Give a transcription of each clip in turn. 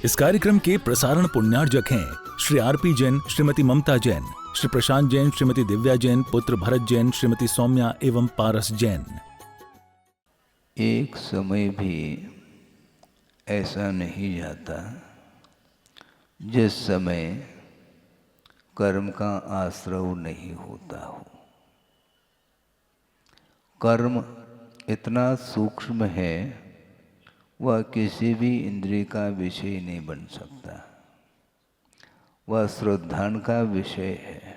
इस कार्यक्रम के प्रसारण पुण्यार्जक हैं श्री आरपी जैन, श्रीमती ममता जैन, श्री प्रशांत जैन, श्रीमती दिव्या जैन, पुत्र भरत जैन, श्रीमती सौम्या एवं पारस जैन। एक समय भी ऐसा नहीं जाता जिस समय कर्म का आश्रव नहीं होता हो। कर्म इतना सूक्ष्म है, वह किसी भी इंद्रिय का विषय नहीं बन सकता। वह श्रद्धान का विषय है।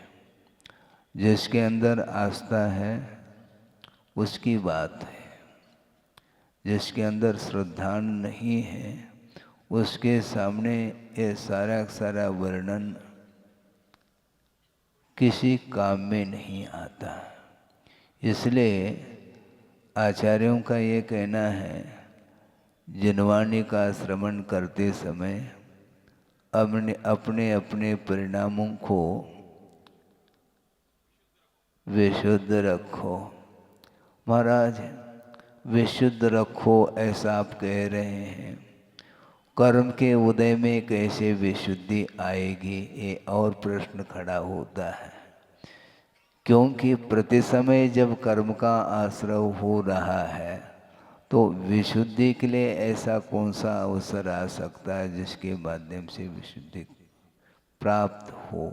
जिसके अंदर आस्था है उसकी बात है। जिसके अंदर श्रद्धान नहीं है उसके सामने ये सारा सारा वर्णन किसी काम में नहीं आता। इसलिए आचार्यों का ये कहना है, जिनवाणी का श्रवण करते समय अपने अपने परिणामों को विशुद्ध रखो। महाराज विशुद्ध रखो ऐसा आप कह रहे हैं, कर्म के उदय में कैसे विशुद्धि आएगी, ये और प्रश्न खड़ा होता है। क्योंकि प्रति समय जब कर्म का आश्रव हो रहा है तो विशुद्धि के लिए ऐसा कौन सा अवसर आ सकता है जिसके माध्यम से विशुद्धि प्राप्त हो।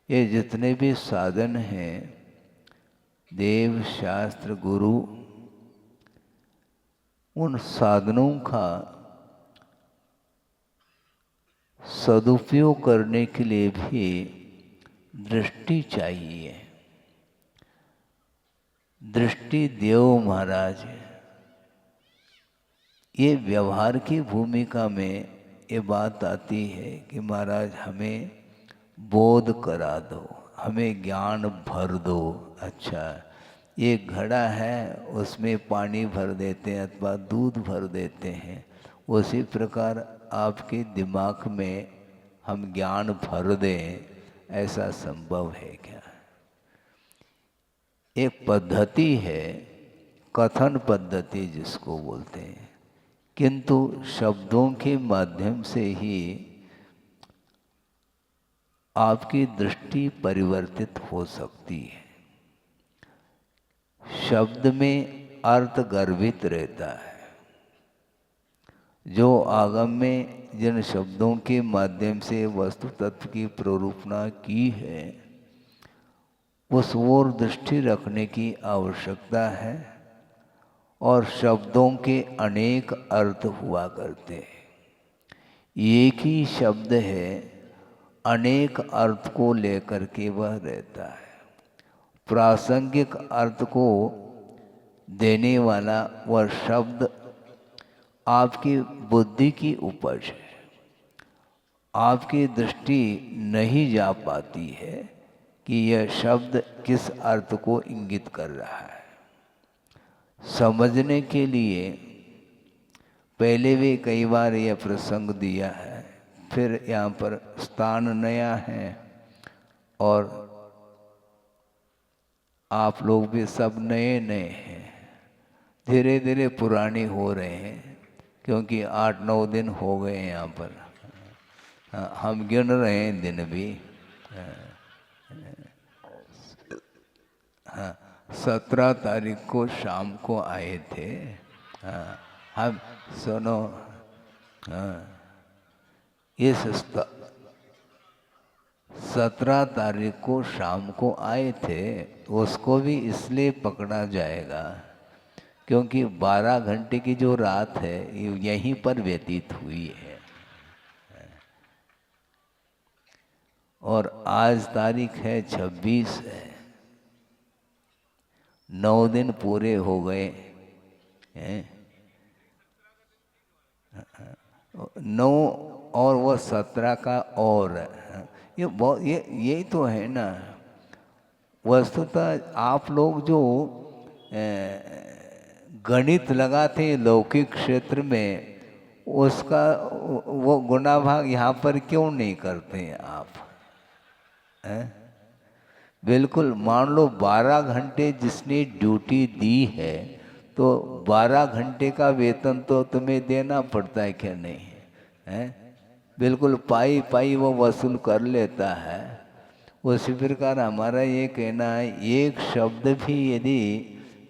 ये जितने भी साधन हैं, देव शास्त्र गुरु, उन साधनों का सदुपयोग करने के लिए भी दृष्टि चाहिए। दृष्टि देव महाराज। ये व्यवहार की भूमिका में ये बात आती है कि महाराज हमें बोध करा दो, हमें ज्ञान भर दो। अच्छा, ये घड़ा है उसमें पानी भर देते हैं अथवा दूध भर देते हैं, उसी प्रकार आपके दिमाग में हम ज्ञान भर दें, ऐसा संभव है क्या? एक पद्धति है, कथन पद्धति जिसको बोलते हैं, किंतु शब्दों के माध्यम से ही आपकी दृष्टि परिवर्तित हो सकती है। शब्द में अर्थ गर्भित रहता है। जो आगम में जिन शब्दों के माध्यम से वस्तु तत्व की प्ररूपणा की है, उस ओर दृष्टि रखने की आवश्यकता है। और शब्दों के अनेक अर्थ हुआ करते हैं। एक ही शब्द है, अनेक अर्थ को लेकर के वह रहता है। प्रासंगिक अर्थ को देने वाला वह शब्द आपकी बुद्धि की उपज है। आपकी दृष्टि नहीं जा पाती है कि यह शब्द किस अर्थ को इंगित कर रहा है। समझने के लिए पहले भी कई बार यह प्रसंग दिया है, फिर यहाँ पर स्थान नया है और आप लोग भी सब नए नए हैं। धीरे धीरे पुराने हो रहे हैं, क्योंकि 8-9 दिन हो गए यहाँ पर। हम गिन रहे हैं दिन भी। हाँ, 17 तारीख को शाम को आए थे। हाँ, हम सुनो, हाँ, इस 17 तारीख को शाम को आए थे। उसको भी इसलिए पकड़ा जाएगा क्योंकि 12 घंटे की जो रात है यहीं पर व्यतीत हुई है। और आज तारीख है 26 है। 9 दिन पूरे हो गए हैं। 9 और वो 17 का और ये बहुत यही तो है ना। वस्तुतः आप लोग जो गणित लगाते हैं लौकिक क्षेत्र में, उसका वो गुणा भाग यहाँ पर क्यों नहीं करते हैं आप? बिल्कुल, मान लो 12 घंटे जिसने ड्यूटी दी है तो 12 घंटे का वेतन तो तुम्हें देना पड़ता है क्या नहीं? हैं, बिल्कुल पाई पाई वो वसूल कर लेता है। उसी प्रकार हमारा ये कहना है, एक शब्द भी यदि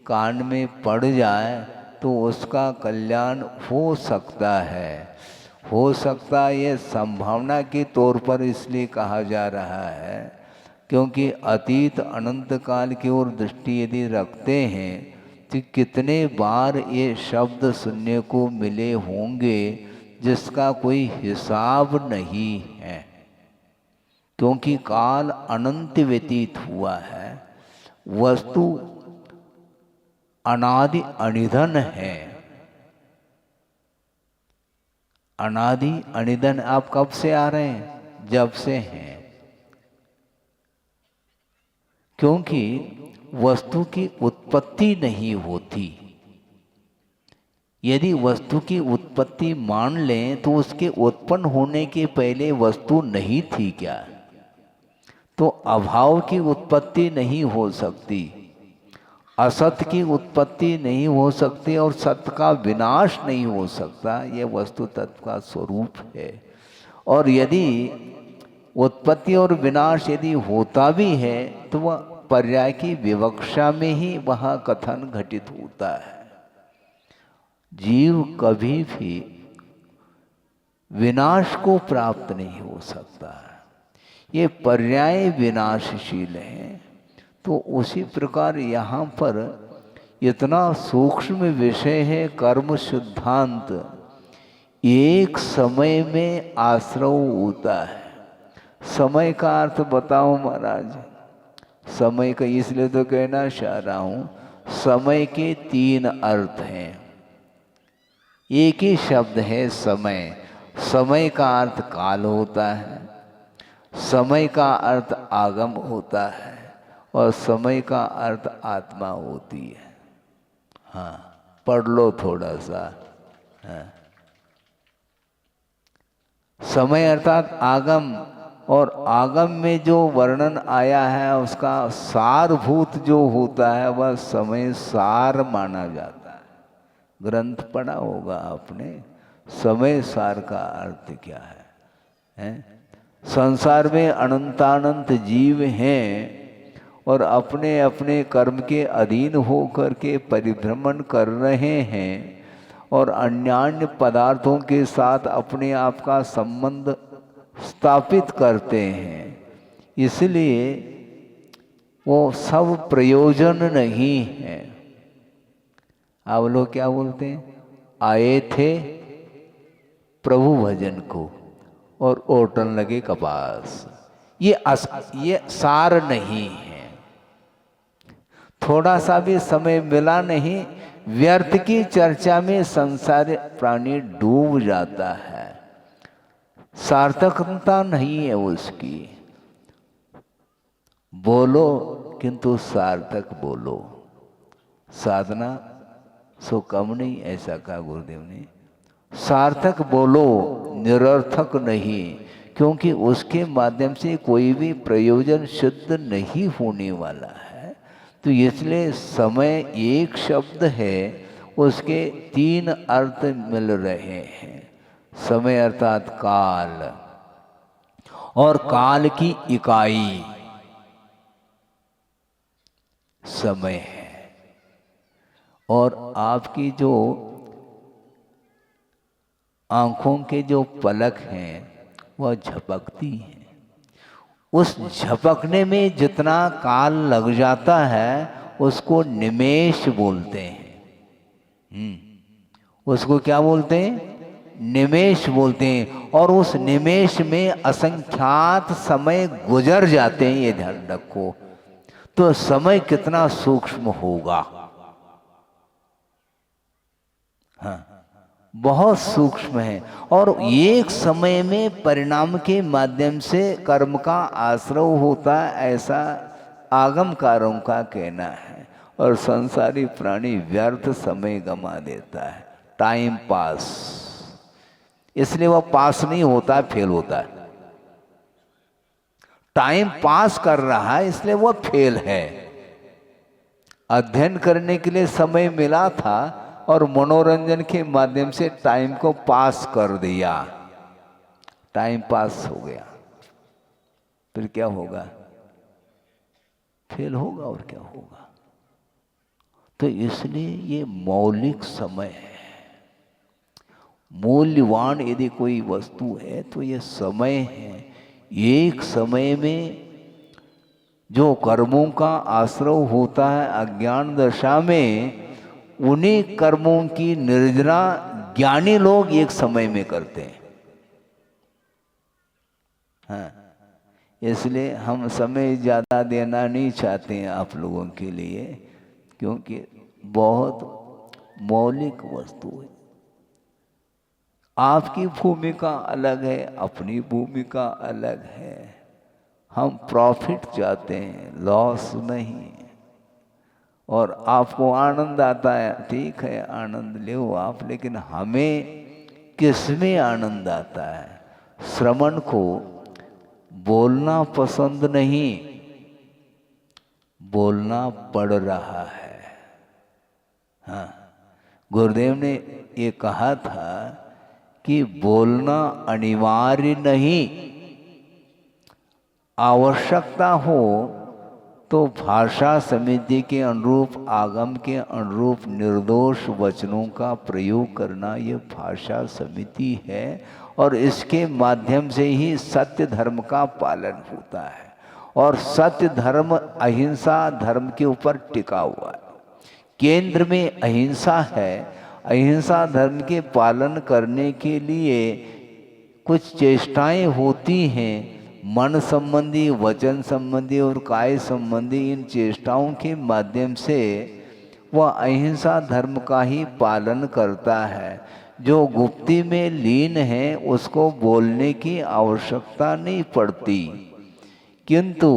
कान में पड़ जाए तो उसका कल्याण हो सकता है। हो सकता है ये संभावना के तौर पर इसलिए कहा जा रहा है क्योंकि अतीत अनंत काल की ओर दृष्टि यदि रखते हैं तो कितने बार ये शब्द सुनने को मिले होंगे जिसका कोई हिसाब नहीं है, क्योंकि काल अनंत व्यतीत हुआ है। वस्तु अनादि अनिधन है। अनादि अनिधन आप कब से आ रहे हैं? जब से हैं। क्योंकि वस्तु की उत्पत्ति नहीं होती। यदि वस्तु की उत्पत्ति मान लें तो उसके उत्पन्न होने के पहले वस्तु नहीं थी क्या? तो अभाव की उत्पत्ति नहीं हो सकती, असत की उत्पत्ति नहीं हो सकती और सत्य का विनाश नहीं हो सकता। यह वस्तु तत्व का स्वरूप है। और यदि उत्पत्ति और विनाश यदि होता भी है तो वह पर्याय की विवक्षा में ही वह कथन घटित होता है। जीव कभी भी विनाश को प्राप्त नहीं हो सकता। ये पर्याय विनाशशील है। तो उसी प्रकार यहाँ पर इतना सूक्ष्म विषय है कर्म सिद्धांत, एक समय में आश्रव होता है। समय का अर्थ बताओ महाराज। समय का इसलिए तो कहना चाह रहा हूँ, समय के तीन अर्थ हैं। एक ही शब्द है समय। समय का अर्थ काल होता है, समय का अर्थ आगम होता है और समय का अर्थ आत्मा होती है। हाँ, पढ़ लो थोड़ा सा। हाँ। समय अर्थात आगम, और आगम में जो वर्णन आया है उसका सारभूत जो होता है वह समय सार माना जाता है। ग्रंथ पढ़ा होगा आपने, समय सार का अर्थ क्या है? संसार में अनंतानंत जीव हैं और अपने अपने कर्म के अधीन होकर के परिभ्रमण कर रहे हैं और अन्यान्य पदार्थों के साथ अपने आप का संबंध स्थापित करते हैं। इसलिए वो सब प्रयोजन नहीं है। आप लोग क्या बोलते हैं? आए थे प्रभु भजन को और ओटन लगे कपास। ये सार नहीं है। थोड़ा सा भी समय मिला नहीं, व्यर्थ की चर्चा में संसार प्राणी डूब जाता है। सार्थकता नहीं है उसकी। बोलो किंतु सार्थक बोलो। साधना सो कम नहीं, ऐसा कहा गुरुदेव ने। सार्थक बोलो, निरर्थक नहीं, क्योंकि उसके माध्यम से कोई भी प्रयोजन सिद्ध नहीं होने वाला है। तो इसलिए समय एक शब्द है, उसके तीन अर्थ मिल रहे हैं। समय अर्थात काल, और काल की इकाई समय है। और आपकी जो आंखों के जो पलक हैं वह झपकती हैं। उस झपकने में जितना काल लग जाता है उसको निमेष बोलते हैं। उसको क्या बोलते हैं? निमेष बोलते हैं। और उस निमेष में असंख्यात समय गुजर जाते हैं। ये ध्यान रखो। तो समय कितना सूक्ष्म होगा। हाँ, बहुत सूक्ष्म है। और एक समय में परिणाम के माध्यम से कर्म का आश्रव होता है, ऐसा आगमकारों का कहना है। और संसारी प्राणी व्यर्थ समय गमा देता है, टाइम पास। इसलिए वह पास नहीं होता, फेल होता है। टाइम पास कर रहा है इसलिए वह फेल है। अध्ययन करने के लिए समय मिला था और मनोरंजन के माध्यम से टाइम को पास कर दिया, टाइम पास हो गया, फिर क्या होगा? फेल होगा और क्या होगा। तो इसलिए ये मौलिक समय है। मूल्यवान यदि कोई वस्तु है तो ये समय है। एक समय में जो कर्मों का आश्रव होता है अज्ञान दशा में, उन्हीं कर्मों की निर्जना ज्ञानी लोग एक समय में करते हैं। हाँ, इसलिए हम समय ज़्यादा देना नहीं चाहते हैं आप लोगों के लिए, क्योंकि बहुत मौलिक वस्तु है। आपकी भूमिका अलग है, अपनी भूमिका अलग है। हम प्रॉफिट चाहते हैं, लॉस नहीं। और आपको आनंद आता है, ठीक है आनंद लो आप, लेकिन हमें किसमें आनंद आता है? श्रवण को बोलना पसंद नहीं, बोलना पड़ रहा है। हाँ, गुरुदेव ने ये कहा था कि बोलना अनिवार्य नहीं, आवश्यकता हो तो भाषा समिति के अनुरूप, आगम के अनुरूप निर्दोष वचनों का प्रयोग करना ये भाषा समिति है। और इसके माध्यम से ही सत्य धर्म का पालन होता है। और सत्य धर्म अहिंसा धर्म के ऊपर टिका हुआ है। केंद्र में अहिंसा है। अहिंसा धर्म के पालन करने के लिए कुछ चेष्टाएं होती हैं, मन संबंधी, वचन संबंधी और काय संबंधी। इन चेष्टाओं के माध्यम से वह अहिंसा धर्म का ही पालन करता है। जो गुप्ती में लीन है उसको बोलने की आवश्यकता नहीं पड़ती, किंतु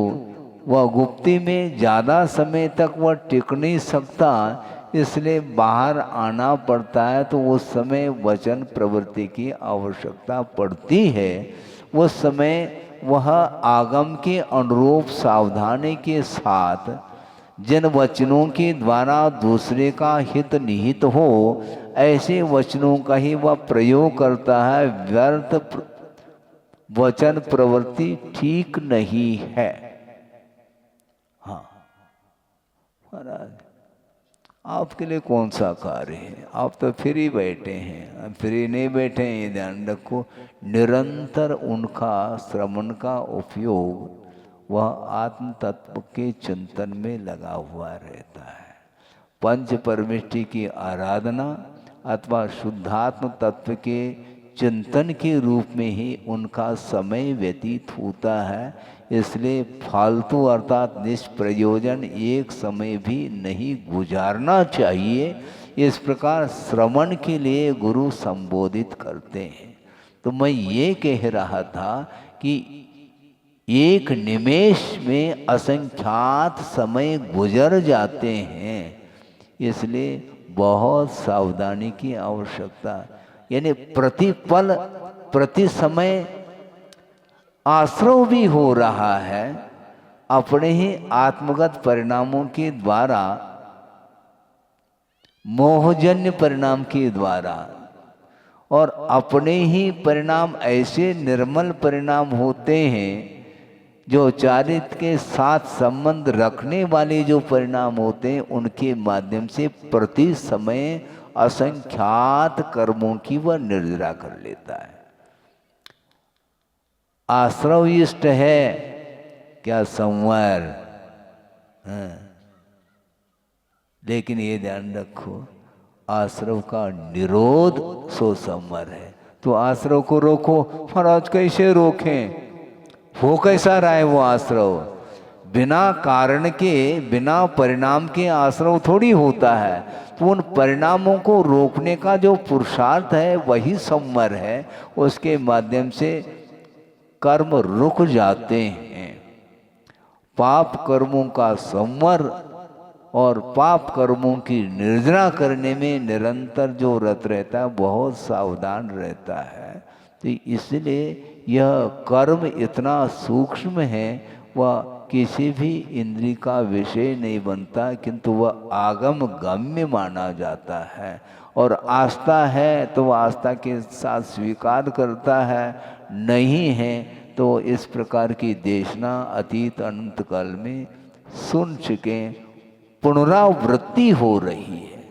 वह गुप्ती में ज़्यादा समय तक वह टिक नहीं सकता, इसलिए बाहर आना पड़ता है। तो उस समय वचन प्रवृत्ति की आवश्यकता पड़ती है। उस समय वह आगम के अनुरूप सावधानी के साथ जिन वचनों के द्वारा दूसरे का हित निहित हो, ऐसे वचनों का ही वह प्रयोग करता है। व्यर्थ वचन प्रवृत्ति ठीक नहीं है। हाँ महाराज, आपके लिए कौन सा कार्य है? आप तो फ्री बैठे हैं। हम फ्री नहीं बैठे हैं, ये ध्यान रखो। निरंतर उनका श्रवण का उपयोग वह आत्म तत्व के चिंतन में लगा हुआ रहता है। पंच परमेष्टि की आराधना अथवा शुद्धात्म तत्व के चिंतन के रूप में ही उनका समय व्यतीत होता है। इसलिए फालतू अर्थात निष्प्रयोजन एक समय भी नहीं गुजारना चाहिए। इस प्रकार श्रवण के लिए गुरु संबोधित करते हैं। तो मैं ये कह रहा था कि एक निमेष में असंख्यात समय गुजर जाते हैं, इसलिए बहुत सावधानी की आवश्यकता। यानी प्रतिपल प्रति समय आश्रव भी हो रहा है अपने ही आत्मगत परिणामों के द्वारा, मोहजन्य परिणाम के द्वारा। और अपने ही परिणाम ऐसे निर्मल परिणाम होते हैं जो चारित्र के साथ संबंध रखने वाले जो परिणाम होते हैं, उनके माध्यम से प्रति समय असंख्यात कर्मों की वह निर्जरा कर लेता है। आश्रव इष्ट है क्या संवर? लेकिन ये ध्यान रखो, आश्रव का निरोध सो संवर है। तो आश्रव को रोको। महाराज कैसे रोकें? हो कैसा रहा है वो आश्रव? बिना कारण के, बिना परिणाम के आश्रव थोड़ी होता है। तो उन परिणामों को रोकने का जो पुरुषार्थ है वही संवर है। उसके माध्यम से कर्म रुक जाते हैं। पाप कर्मों का संवर और पाप कर्मों की निर्जना करने में निरंतर जो रत रहता है, बहुत सावधान रहता है। तो इसलिए यह कर्म इतना सूक्ष्म है, वह किसी भी इंद्रिय का विषय नहीं बनता, किंतु वह आगम गम्य माना जाता है। और आस्था है तो वह आस्था के साथ स्वीकार करता है, नहीं है तो इस प्रकार की देशना अतीत अनंत काल में सुन चुके, पुनरावृत्ति हो रही है।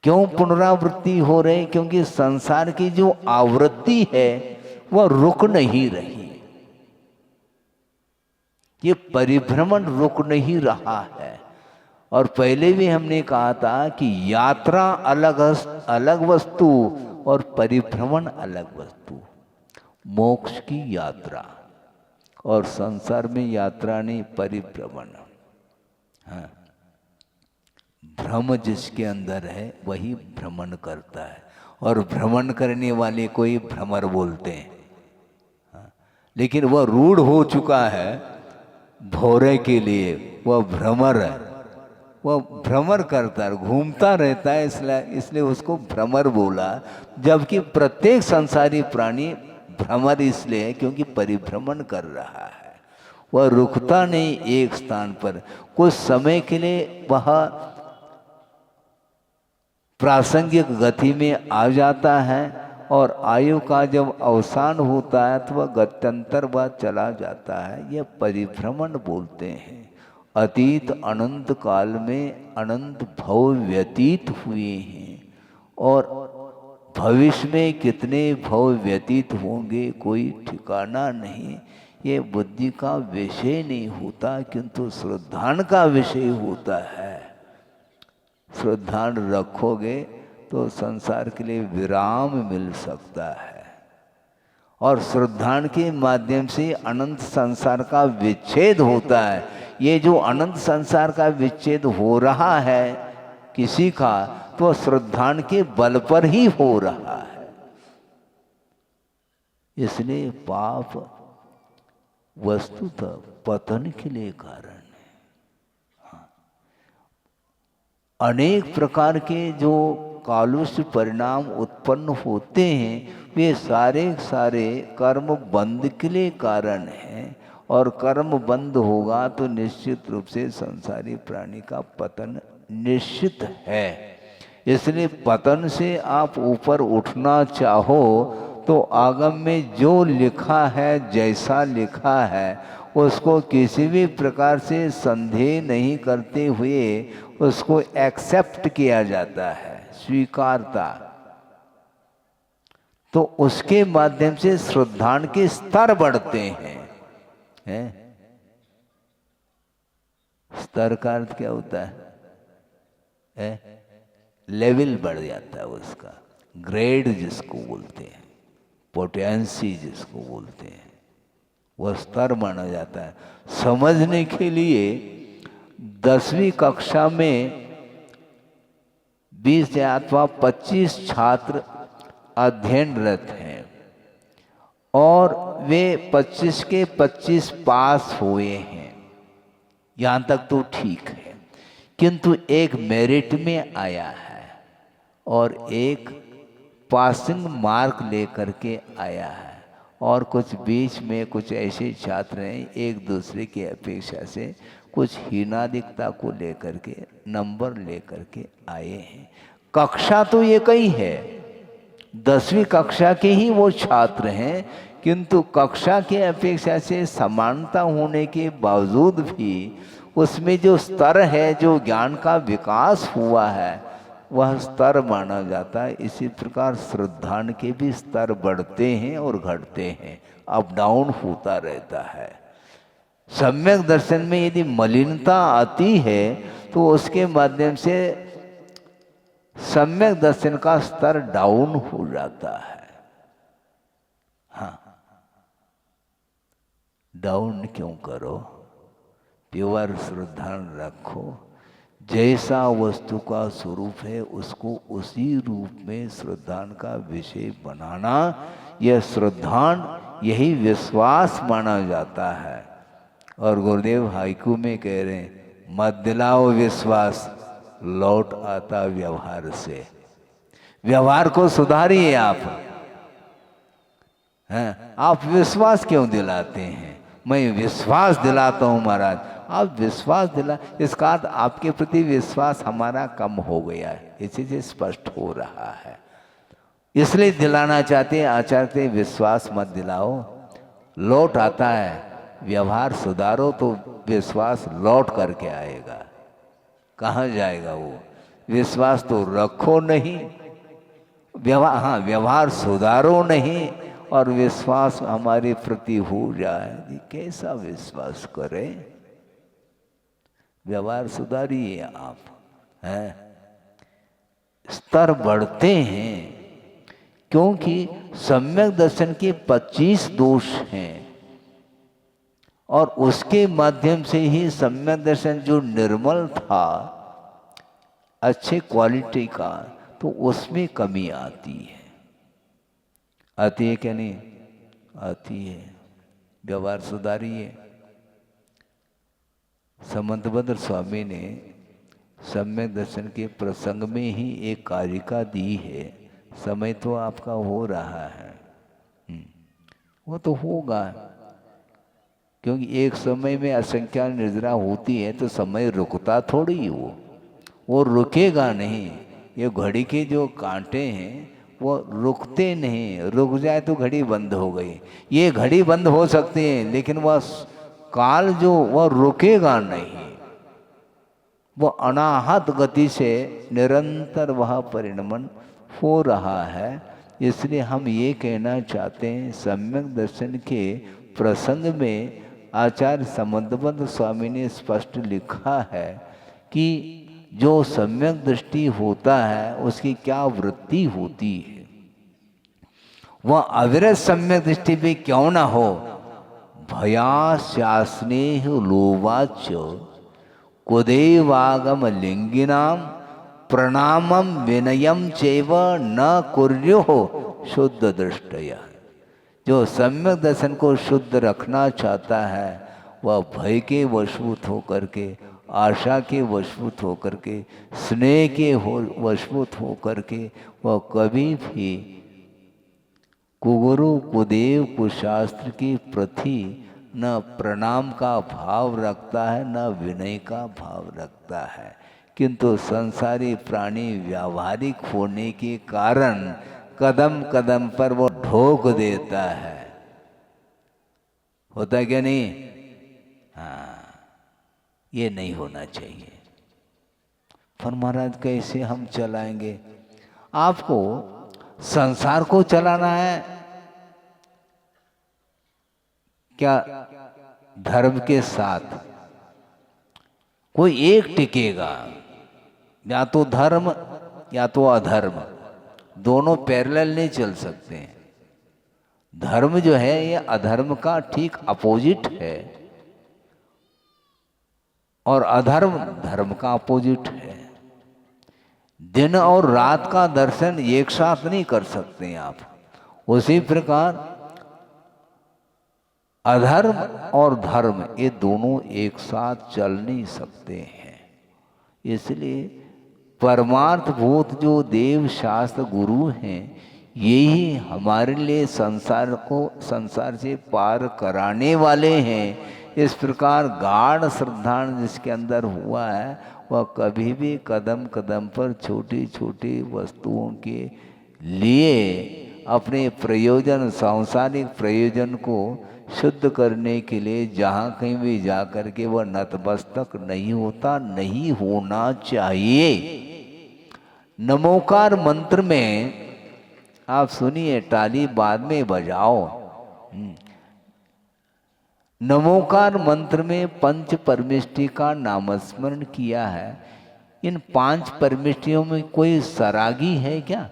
क्यों पुनरावृत्ति हो रही? क्योंकि संसार की जो आवृत्ति है वह रुक नहीं रही, ये परिभ्रमण रुक नहीं रहा है। और पहले भी हमने कहा था कि यात्रा अलग वस्तु और परिभ्रमण अलग वस्तु। मोक्ष की यात्रा और संसार में यात्रा नहीं, परिभ्रमण। हाँ, भ्रम जिसके अंदर है वही भ्रमण करता है, और भ्रमण करने वाले को ही भ्रमर बोलते हैं। हाँ, लेकिन वह रूढ़ हो चुका है भौरे के लिए, वह भ्रमर है, वह भ्रमर करता है, घूमता रहता है, इसलिए उसको भ्रमर बोला। जबकि प्रत्येक संसारी प्राणी भ्रमर इसलिए है क्योंकि परिभ्रमण कर रहा है, वह रुकता नहीं एक स्थान पर। कुछ समय के लिए वह प्रासंगिक गति में आ जाता है, और आयु का जब अवसान होता है तो वह गत्यंतर वह चला जाता है। यह परिभ्रमण बोलते हैं। अतीत अनंत काल में अनंत भव व्यतीत हुए हैं, और भविष्य में कितने भव व्यतीत होंगे कोई ठिकाना नहीं। ये बुद्धि का विषय नहीं होता, किंतु श्रद्धान का विषय होता है। श्रद्धान रखोगे तो संसार के लिए विराम मिल सकता है, और श्रद्धान के माध्यम से अनंत संसार का विच्छेद होता है। ये जो अनंत संसार का विच्छेद हो रहा है किसी का, तो श्रद्धान के बल पर ही हो रहा है। इसलिए पाप वस्तुतः पतन के लिए कारण है। अनेक प्रकार के जो कालुष्य परिणाम उत्पन्न होते हैं वे सारे कर्म बंद के लिए कारण हैं, और कर्म बंद होगा तो निश्चित रूप से संसारी प्राणी का पतन निश्चित है। इसलिए पतन से आप ऊपर उठना चाहो तो आगम में जो लिखा है, जैसा लिखा है, उसको किसी भी प्रकार से संदेह नहीं करते हुए उसको एक्सेप्ट किया जाता है, स्वीकारता। तो उसके माध्यम से श्रद्धान के स्तर बढ़ते हैं। स्तर का अर्थ क्या होता है? लेवल बढ़ जाता है उसका, ग्रेड जिसको बोलते हैं, पोटेंसी जिसको बोलते हैं, वह स्तर माना जाता है। समझने के लिए 10वीं कक्षा में 20 अथवा 25 छात्र अध्ययनरत हैं, और वे 25 के 25 पास हुए हैं, यहाँ तक तो ठीक है। किंतु एक मेरिट में आया है और एक पासिंग मार्क लेकर के आया है, और कुछ बीच में कुछ ऐसे छात्र हैं एक दूसरे की अपेक्षा से कुछ हीनादिकता को लेकर के नंबर लेकर के आए हैं। कक्षा तो ये कई है, 10वीं कक्षा के ही वो छात्र हैं, किंतु कक्षा के अपेक्षा से समानता होने के बावजूद भी उसमें जो स्तर है, जो ज्ञान का विकास हुआ है, वह स्तर माना जाता है। इसी प्रकार श्रद्धान के भी स्तर बढ़ते हैं और घटते हैं, अप डाउन होता रहता है। सम्यक दर्शन में यदि मलिनता आती है तो उसके माध्यम से सम्यक दर्शन का स्तर डाउन हो जाता है। हाँ, डाउन क्यों करो, प्योर श्रद्धान रखो। जैसा वस्तु का स्वरूप है उसको उसी रूप में श्रद्धान का विषय बनाना, यह श्रद्धान, यही विश्वास माना जाता है। और गुरुदेव हाइकू में कह रहे हैं, मत दिलाओ विश्वास, लौट आता व्यवहार से। व्यवहार को सुधारिए आप। हैं, आप विश्वास क्यों दिलाते हैं? मैं विश्वास दिलाता हूँ महाराज। आप विश्वास दिला, इसका अर्थ आपके प्रति विश्वास हमारा कम हो गया है, इसी से स्पष्ट हो रहा है। इसलिए दिलाना चाहते हैं आचार्य, विश्वास मत दिलाओ, लौट आता है। व्यवहार सुधारो तो विश्वास लौट करके आएगा। कहाँ जाएगा वो? विश्वास तो रखो नहीं, व्यवहार सुधारो नहीं और विश्वास हमारे प्रति हो जाए, कैसा विश्वास करें? व्यवहार सुधारिए आप, हैं? स्तर बढ़ते हैं, क्योंकि सम्यक दर्शन के 25 दोष हैं और उसके माध्यम से ही सम्यक दर्शन जो निर्मल था, अच्छे क्वालिटी का, तो उसमें कमी आती है। आती है क्या नहीं? आती है। व्यवहार सुधारिए। समंतभद्र स्वामी ने सम्यक दर्शन के प्रसंग में ही एक कारिका दी है। समय तो आपका हो रहा है, वो तो होगा, क्योंकि एक समय में असंख्या निर्जरा होती है तो समय रुकता थोड़ी वो रुकेगा नहीं। ये घड़ी के जो कांटे हैं वो रुकते नहीं, रुक जाए तो घड़ी बंद हो गई। ये घड़ी बंद हो सकती है लेकिन वह काल जो वह रुकेगा नहीं, वो अनाहत गति से निरंतर वह परिणमन हो रहा है। इसलिए हम ये कहना चाहते हैं, सम्यक दर्शन के प्रसंग में आचार्य समंतभद्र स्वामी ने स्पष्ट लिखा है कि जो सम्यक दृष्टि होता है उसकी क्या वृत्ति होती है। वह अविरत सम्यक दृष्टि भी क्यों ना हो, भयास्यास्नेह लोवाच कुदेवागम लिंगिनाम प्रणामम विनयम चैव न कुर्यो शुद्ध दृष्टया। जो सम्यक दर्शन को शुद्ध रखना चाहता है वह भय के वशभूत होकर के, आशा के वशभूत होकर के, स्नेह के वशभूत होकर के वह कभी भी कुगुरु कुदेव कुशास्त्र के प्रति न प्रणाम का भाव रखता है न विनय का भाव रखता है। किंतु संसारी प्राणी व्यावहारिक होने के कारण कदम कदम पर वो ठोक देता है। होता क्या नहीं? हाँ, ये नहीं होना चाहिए। पर महाराज कैसे हम चलाएंगे? आपको संसार को चलाना है क्या धर्म के साथ? कोई एक टिकेगा, या तो धर्म या तो अधर्म, दोनों पैरेलल नहीं चल सकते हैं। धर्म जो है ये अधर्म का ठीक अपोजिट है और अधर्म धर्म का अपोजिट है। दिन और रात का दर्शन एक साथ नहीं कर सकते आप। उसी प्रकार अधर्म और धर्म ये दोनों एक साथ चल नहीं सकते हैं। इसलिए परमार्थ भूत जो देव शास्त्र गुरु हैं, यही हमारे लिए संसार को संसार से पार कराने वाले हैं। इस प्रकार गाढ़ श्रद्धा जिसके अंदर हुआ है वह कभी भी कदम कदम पर छोटी छोटी वस्तुओं के लिए अपने प्रयोजन, सांसारिक प्रयोजन को शुद्ध करने के लिए जहाँ कहीं भी जा कर के वह नतमस्तक नहीं होता, नहीं होना चाहिए। नमोकार मंत्र में आप सुनिए, ताली बाद में बजाओ। नमोकार मंत्र में पंच परमेष्टि का नामस्मरण किया है। इन 5 परमेष्टियों में कोई सरागी है क्या?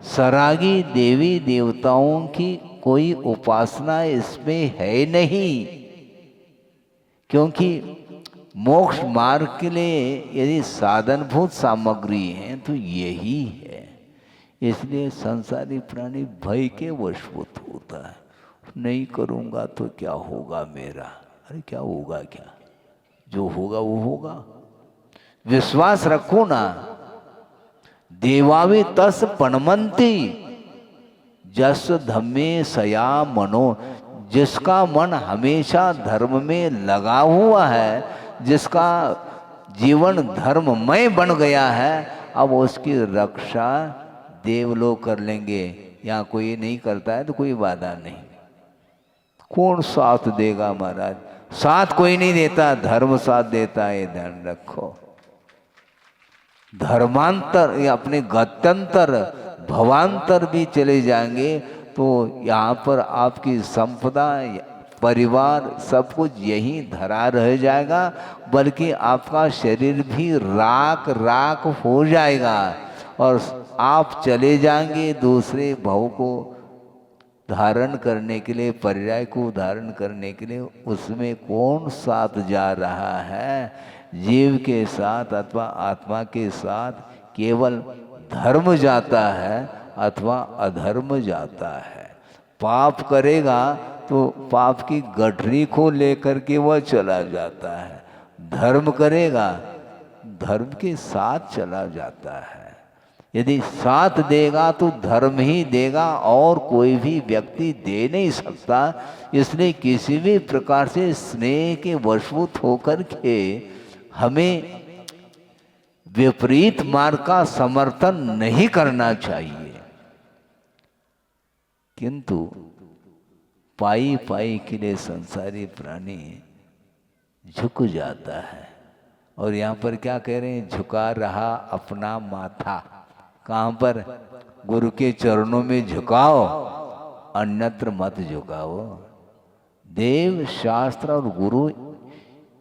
सरागी देवी देवताओं की कोई उपासना इसमें है नहीं, क्योंकि मोक्ष मार्ग के लिए यदि साधनभूत सामग्री है तो यही है। इसलिए संसारी प्राणी भय के वशभूत होता है। नहीं करूँगा तो क्या होगा मेरा? अरे क्या होगा? क्या जो होगा वो होगा। विश्वास रखो ना। देवावी तस पणमंती जस धम्मे सया मनो। जिसका मन हमेशा धर्म में लगा हुआ है, जिसका जीवन धर्ममय बन गया है, अब उसकी रक्षा देव लोग कर लेंगे, यहाँ कोई नहीं करता है तो कोई बाधा नहीं। कौन साथ देगा महाराज? साथ कोई नहीं देता, धर्म साथ देता है, ध्यान रखो। धर्मांतर या अपने गत्यंतर भवांतर भी चले जाएंगे तो यहाँ पर आपकी संपदा, परिवार, सब कुछ यहीं धरा रह जाएगा, बल्कि आपका शरीर भी राख राख हो जाएगा और आप चले जाएंगे दूसरे भव को धारण करने के लिए, पर्याय को धारण करने के लिए। उसमें कौन साथ जा रहा है? जीव के साथ अथवा आत्मा के साथ केवल धर्म जाता है अथवा अधर्म जाता है। पाप करेगा तो पाप की गठरी को लेकर के वह चला जाता है, धर्म करेगा धर्म के साथ चला जाता है। यदि साथ देगा तो धर्म ही देगा और कोई भी व्यक्ति दे नहीं सकता। इसलिए किसी भी प्रकार से स्नेह के वशभूत होकर के हमें विपरीत मार्ग का समर्थन नहीं करना चाहिए। किंतु पाई पाई के लिए संसारी प्राणी झुक जाता है। और यहाँ पर क्या कह रहे हैं? झुका रहा अपना माथा। कहाँ पर? गुरु के चरणों में झुकाओ, अन्यत्र मत झुकाओ। देव, शास्त्र और गुरु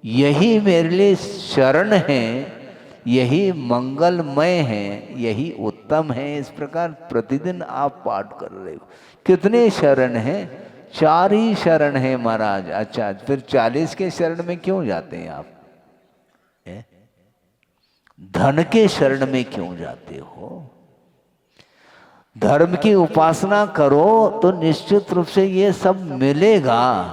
यही मेरे लिए शरण है, यही मंगलमय है, यही उत्तम है। इस प्रकार प्रतिदिन आप पाठ कर रहे हो। कितने शरण हैं? 4 ही शरण है महाराज। अच्छा, फिर 40 के शरण में क्यों जाते हैं आप? धन के शरण में क्यों जाते हो? धर्म की उपासना करो तो निश्चित रूप से ये सब मिलेगा,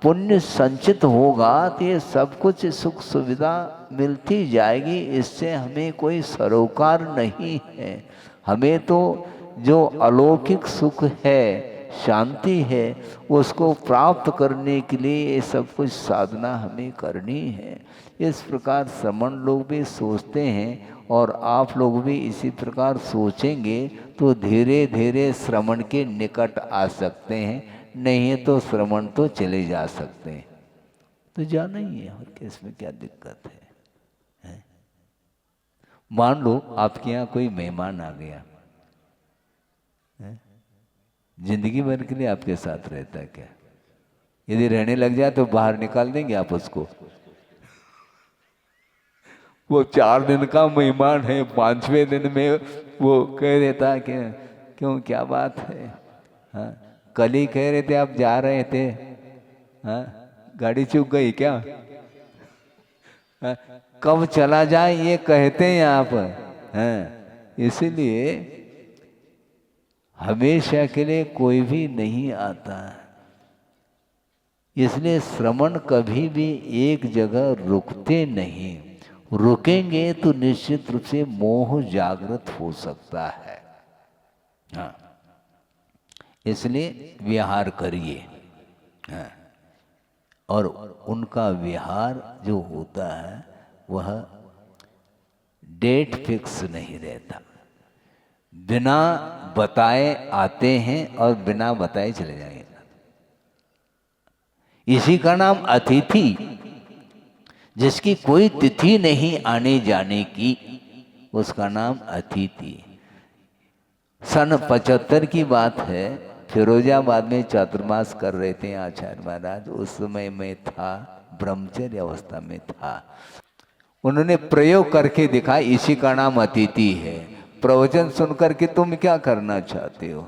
पुण्य संचित होगा तो ये सब कुछ सुख सुविधा मिलती जाएगी। इससे हमें कोई सरोकार नहीं है। हमें तो जो अलौकिक सुख है, शांति है, उसको प्राप्त करने के लिए ये सब कुछ साधना हमें करनी है। इस प्रकार श्रमण लोग भी सोचते हैं और आप लोग भी इसी प्रकार सोचेंगे तो धीरे धीरे श्रमण के निकट आ सकते हैं। नहीं तो श्रमण तो चले जा सकते हैं। तो जाना ही है, और इसमें क्या दिक्कत है? मान लो आपके यहाँ कोई मेहमान आ गया, जिंदगी भर के लिए आपके साथ रहता है क्या? यदि रहने लग जाए तो बाहर निकाल देंगे आप उसको? वो 4 दिन का मेहमान है, 5वें दिन में वो कह देता है कि क्यों, क्या बात है? हाँ, कल ही कह रहे थे आप जा रहे थे, हाँ, गाड़ी चूक गई क्या? हाँ, कब चला जाए ये कहते हैं आप। हाँ, इसीलिए हमेशा के लिए कोई भी नहीं आता। इसलिए श्रमण कभी भी एक जगह रुकते नहीं। रुकेंगे तो निश्चित रूप से मोह जागृत हो सकता है। हाँ, इसलिए विहार करिए। हाँ, और उनका विहार जो होता है वह डेट फिक्स नहीं रहता। बिना बताए आते हैं और बिना बताए चले जाएंगे। इसी का नाम अतिथि। जिसकी कोई तिथि नहीं आने जाने की, उसका नाम अतिथि। सन 75 की बात है, फिरोजाबाद में चातुर्मास कर रहे थे आचार्य महाराज। उस समय मैं था, ब्रह्मचर्य अवस्था में था। उन्होंने प्रयोग करके दिखा, इसी का नाम अतिथि है। प्रवचन सुनकर के तुम क्या करना चाहते हो?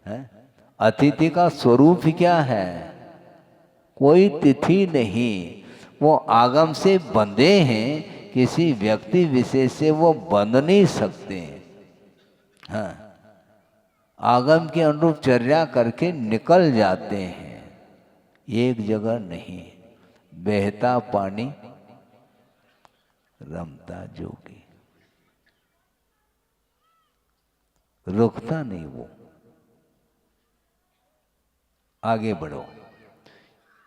है? अतिथि का स्वरूप क्या है? कोई तिथि नहीं, वो आगम से बंधे हैं, किसी व्यक्ति विशेष से वो बंध नहीं सकते। हाँ, आगम के अनुरूप चर्या करके निकल जाते हैं, एक जगह नहीं। बहता पानी रमता जोगी, रुकता नहीं वो। आगे बढ़ो।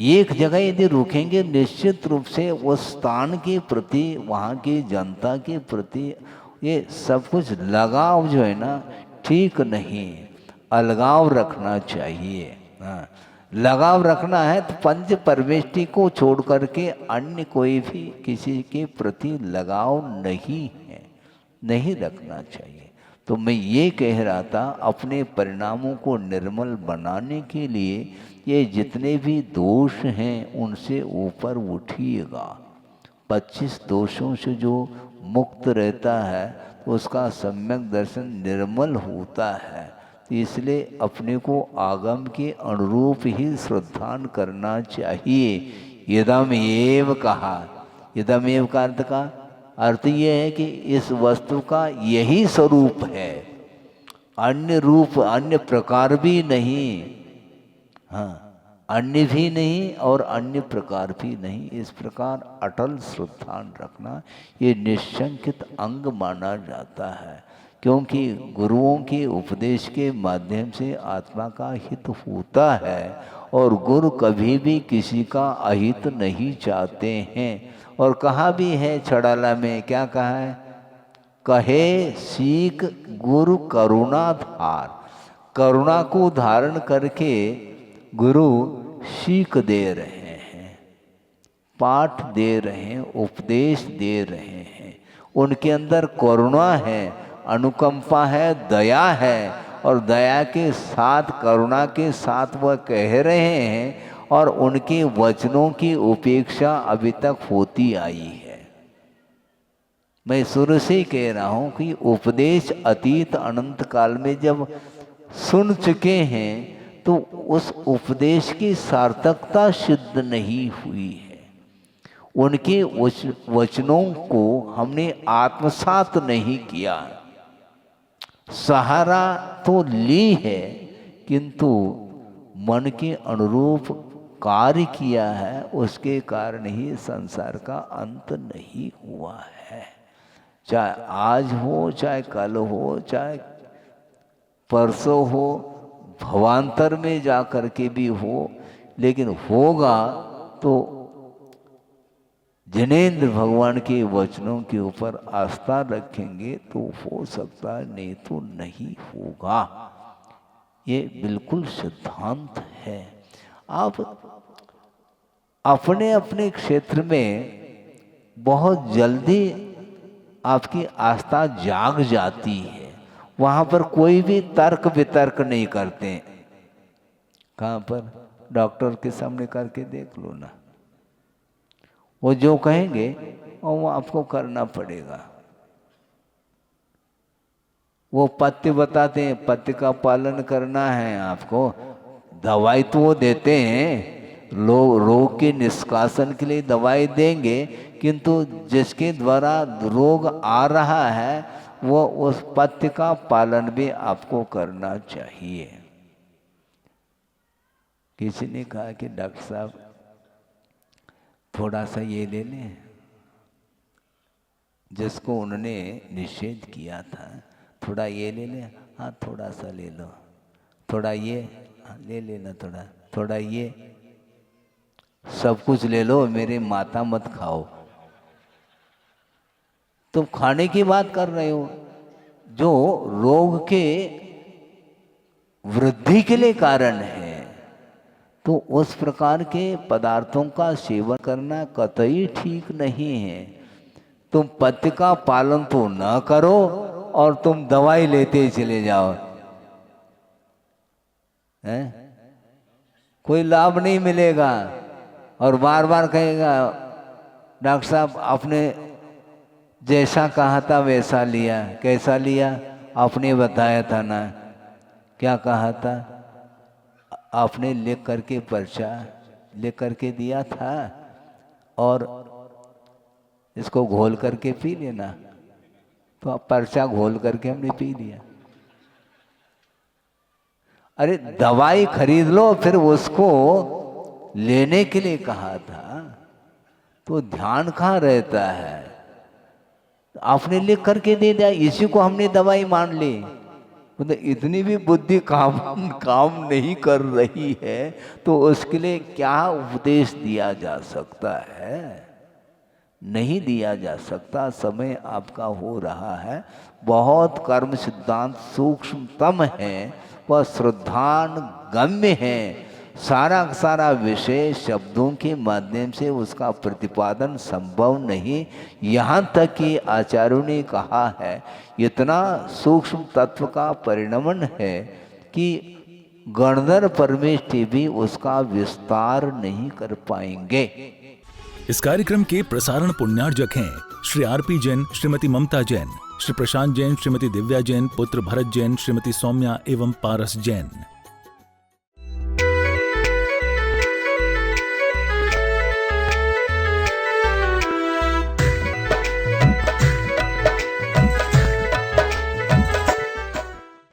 एक जगह यदि रुकेंगे निश्चित रूप से उस स्थान के प्रति, वहाँ की जनता के प्रति ये सब कुछ लगाव जो है ना ठीक नहीं, अलगाव रखना चाहिए। हाँ, लगाव रखना है तो पंच परमेष्टि को छोड़ करके अन्य कोई भी किसी के प्रति लगाव नहीं है, नहीं रखना चाहिए। तो मैं ये कह रहा था, अपने परिणामों को निर्मल बनाने के लिए ये जितने भी दोष हैं उनसे ऊपर उठिएगा। 25 दोषों से जो मुक्त रहता है उसका सम्यक दर्शन निर्मल होता है। तो इसलिए अपने को आगम के अनुरूप ही श्रद्धान करना चाहिए। यदम एव कहा, यदम एव का अर्थ ये है कि इस वस्तु का यही स्वरूप है, अन्य रूप अन्य प्रकार भी नहीं। हाँ, अन्य भी नहीं और अन्य प्रकार भी नहीं। इस प्रकार अटल श्रद्धान रखना ये निश्चंकित अंग माना जाता है, क्योंकि गुरुओं के उपदेश के माध्यम से आत्मा का हित होता है और गुरु कभी भी किसी का अहित नहीं चाहते हैं। और कहा भी है छड़ाला में, क्या कहा है? कहे सीख गुरु करुणा धार। करुणा को धारण करके गुरु सीख दे रहे हैं, पाठ दे रहे हैं, उपदेश दे रहे हैं। उनके अंदर करुणा है, अनुकंपा है, दया है, और दया के साथ करुणा के साथ वह कह रहे हैं और उनके वचनों की उपेक्षा अभी तक होती आई है। मैं शुरू से कह रहा हूं कि उपदेश अतीत अनंत काल में जब सुन चुके हैं तो उस उपदेश की सार्थकता सिद्ध नहीं हुई है। उनके वचनों को हमने आत्मसात नहीं किया। सहारा तो ली है किंतु मन के अनुरूप कार्य किया है, उसके कारण ही संसार का अंत नहीं हुआ है। चाहे आज हो, चाहे कल हो, चाहे परसों हो, भवांतर में जा कर के भी हो, लेकिन होगा तो जिनेंद्र भगवान के वचनों के ऊपर आस्था रखेंगे तो हो सकता है, नहीं तो नहीं होगा। ये बिल्कुल सिद्धांत है। आप अपने अपने क्षेत्र में बहुत जल्दी आपकी आस्था जाग जाती है, वहां पर कोई भी तर्क वितर्क नहीं करते। कहाँ पर? डॉक्टर के सामने करके देख लो ना, वो जो कहेंगे और वो आपको करना पड़ेगा। वो पथ्य बताते हैं, पथ्य का पालन करना है आपको। दवाई तो वो देते हैं, रोग के निष्कासन के लिए दवाई देंगे, किंतु जिसके द्वारा रोग आ रहा है वो उस पथ्य का पालन भी आपको करना चाहिए। किसी ने कहा कि डॉक्टर साहब थोड़ा सा ये ले लें, जिसको उन्होंने निषेध किया था, थोड़ा ये ले लें। हाँ थोड़ा सा ले लो, थोड़ा ये ले लेना, थोड़ा ये, सब कुछ ले लो, मेरे माता मत खाओ। तुम खाने की बात कर रहे हो, जो रोग के वृद्धि के लिए कारण है, तो उस प्रकार के पदार्थों का सेवन करना कतई ठीक नहीं है। तुम पथ्य का पालन तो न करो और तुम दवाई लेते चले जाओ, हैं? कोई लाभ नहीं मिलेगा। और बार बार कहेगा डॉक्टर साहब आपने जैसा कहा था वैसा लिया। कैसा लिया? आपने बताया था ना, क्या कहा था? आपने लिख करके पर्चा लिख करके दिया था और इसको घोल करके पी लेना। तो आप पर्चा घोल करके हमने पी लिया। अरे दवाई खरीद लो, फिर उसको लेने के लिए कहा था, तो ध्यान कहाँ रहता है? आपने लिख करके दे दिया, इसी को हमने दवाई मान ली। मतलब इतनी भी बुद्धि काम नहीं कर रही है, तो उसके लिए क्या उपदेश दिया जा सकता है? नहीं दिया जा सकता। समय आपका हो रहा है, बहुत कर्म सिद्धांत सूक्ष्मतम है, वह श्रद्धान गम्य है। सारा का सारा विषय शब्दों के माध्यम से उसका प्रतिपादन संभव नहीं। यहाँ तक कि आचार्यों ने कहा है इतना सूक्ष्म तत्व का परिणमन है कि गणधर परमेष्ठी भी उसका विस्तार नहीं कर पाएंगे। इस कार्यक्रम के प्रसारण पुण्यार्जक हैं श्री आरपी जैन, श्रीमती ममता जैन, श्री प्रशांत जैन, श्रीमती दिव्या जैन, पुत्र भरत जैन, श्रीमती सौम्या एवं पारस जैन।